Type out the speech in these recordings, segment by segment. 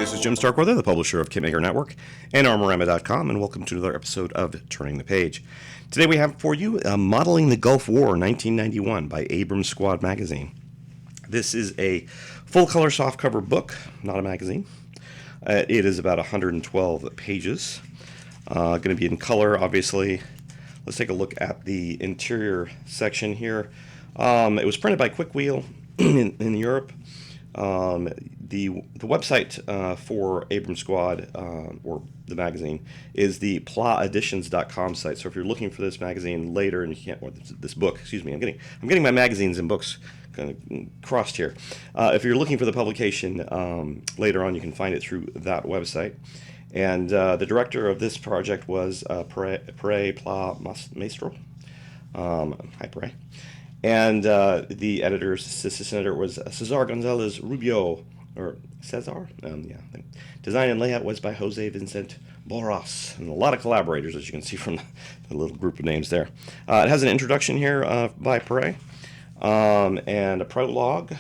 This is Jim Starkweather, the publisher of Kitmaker Network and Armorama.com, and welcome to another episode of Turning the Page. Today we have for you Modeling the Gulf War 1991 by Abrams Squad Magazine. This is a full-color softcover book, not a magazine. It is about 112 pages. Going to be in color, obviously. Let's take a look at the interior section here. It was printed by Quick Wheel in Europe. The website for Abrams Squad, or the magazine, is the plaeditions.com site. So if you're looking for this magazine later and you can't, or this book, excuse me, I'm getting my magazines and books kind of crossed here. If you're looking for the publication later on, you can find it through that website. And the director of this project was Pere Pla Maestro. Hi, Pere. And the assistant editor was Cesar Gonzalez Rubio, or Cesar? Yeah. Design and layout was by Jose Vicente Boras, and a lot of collaborators, as you can see from the little group of names there. It has an introduction here by Pere, and a prologue.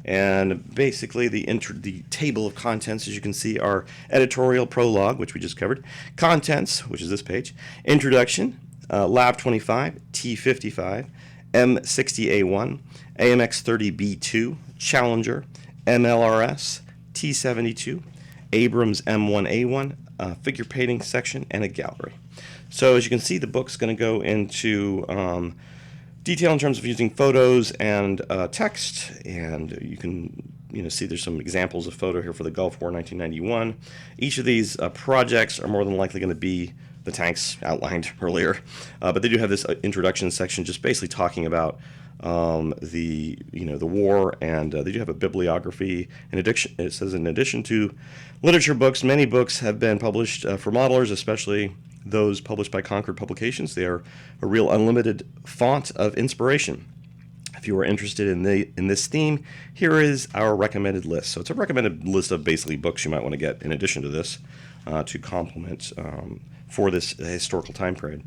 And basically the table of contents, as you can see, are editorial prologue, which we just covered, contents, which is this page, introduction, Lab 25, T55, M60A1, AMX30B2, Challenger, MLRS, T72, Abrams M1A1, figure painting section, and a gallery. So as you can see, the book's going to go into detail in terms of using photos and text, and you can see there's some examples of photo here for the Gulf War 1991. Each of these projects are more than likely going to be the tanks outlined earlier, but they do have this introduction section just basically talking about the war, and they do have a bibliography. It says in addition to literature books, many books have been published for modelers, especially those published by Concord Publications. They are a real unlimited font of inspiration. If you are interested in this theme, here is our recommended list. So it's a recommended list of basically books you might want to get in addition to this to complement for this historical time period.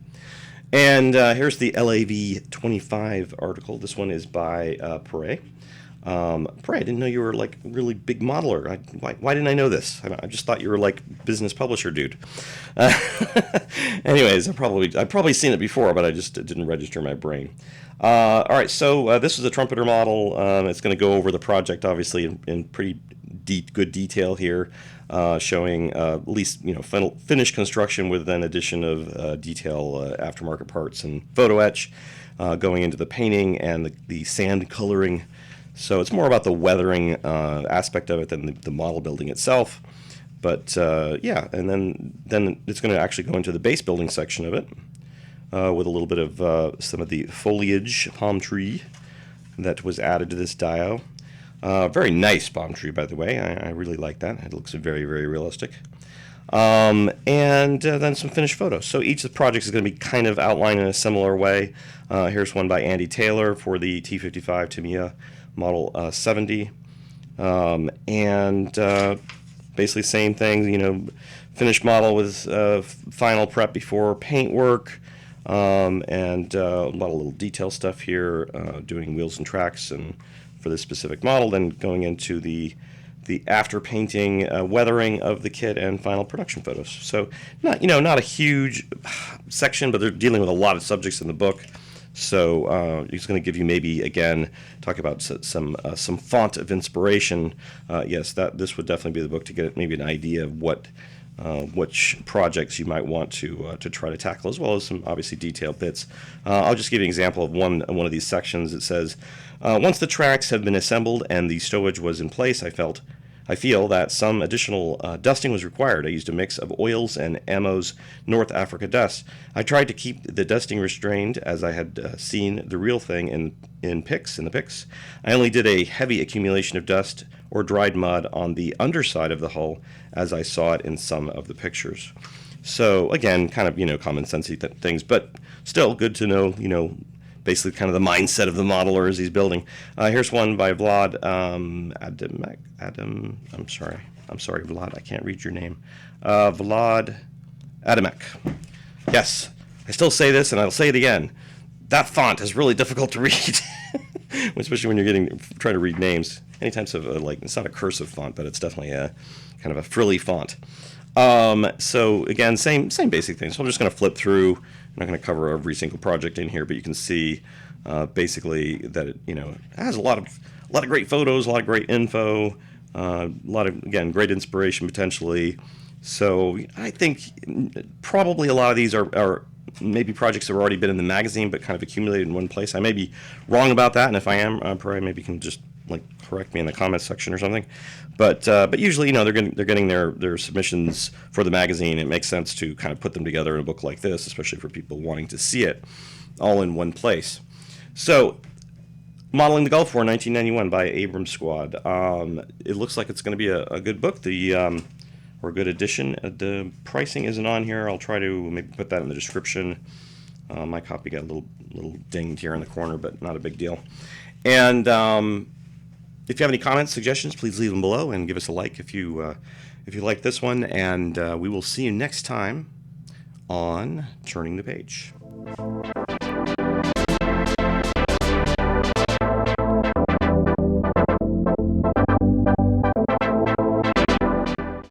And here's the LAV 25 article. This one is by Pere. Pere, I didn't know you were like a really big modeler. Why didn't I know this? I just thought you were like business publisher dude. Anyways, I've probably seen it before, but I just didn't register my brain. All right, so this is a Trumpeter model. It's going to go over the project, obviously, in pretty good detail here, showing at least finished construction with an addition of detail, aftermarket parts, and photo etch going into the painting and the sand coloring. So it's more about the weathering aspect of it than the model building itself. But yeah, and then it's going to actually go into the base building section of it with a little bit of some of the foliage, palm tree that was added to this dio. Very nice palm tree, by the way. I really like that. It looks very, very realistic. And then some finished photos. So each of the projects is going to be kind of outlined in a similar way. Here's one by Andy Taylor for the T55 Tamiya Model 70. And basically same thing, finished model with final prep before paint work. And a lot of little detail stuff here, doing wheels and tracks and for this specific model, then going into the after painting, weathering of the kit, and final production photos. So not a huge section, but they're dealing with a lot of subjects in the book. So it's going to give you maybe, again, talk about some font of inspiration. Yes, this would definitely be the book to get maybe an idea of which projects you might want to try to tackle, as well as some obviously detailed bits. I'll just give you an example of one of these sections. It says, once the tracks have been assembled and the stowage was in place, I feel that some additional dusting was required. I used a mix of oils and Ammo's North Africa dust. I tried to keep the dusting restrained, as I had seen the real thing in the pics. I only did a heavy accumulation of dust or dried mud on the underside of the hull, as I saw it in some of the pictures. So again, kind of common sensey things, but still good to know basically kind of the mindset of the modeler as he's building. Here's one by Vlad Adam. I'm sorry, Vlad. I can't read your name. Vlad Adamek. Yes, I still say this, and I'll say it again. That font is really difficult to read, especially when you're trying to read names. any types of like, it's not a cursive font, but it's definitely a kind of a frilly font. So again, same basic thing. So I'm just going to flip through. I'm not going to cover every single project in here, but you can see basically that it, it has a lot of great photos, a lot of great info, a lot of, again, great inspiration potentially. So I think probably a lot of these are maybe projects that have already been in the magazine but kind of accumulated in one place. I may be wrong about that, and if I am, probably maybe you can just like correct me in the comments section or something. But usually, they're getting their submissions for the magazine. It makes sense to kind of put them together in a book like this, especially for people wanting to see it all in one place. So, Modeling the Gulf War, 1991 by Abrams Squad. It looks like it's going to be a good book. Or a good edition. The pricing isn't on here. I'll try to maybe put that in the description. My copy got a little dinged here in the corner, but not a big deal. And if you have any comments, suggestions, please leave them below and give us a like if you like this one. And we will see you next time on Turning the Page.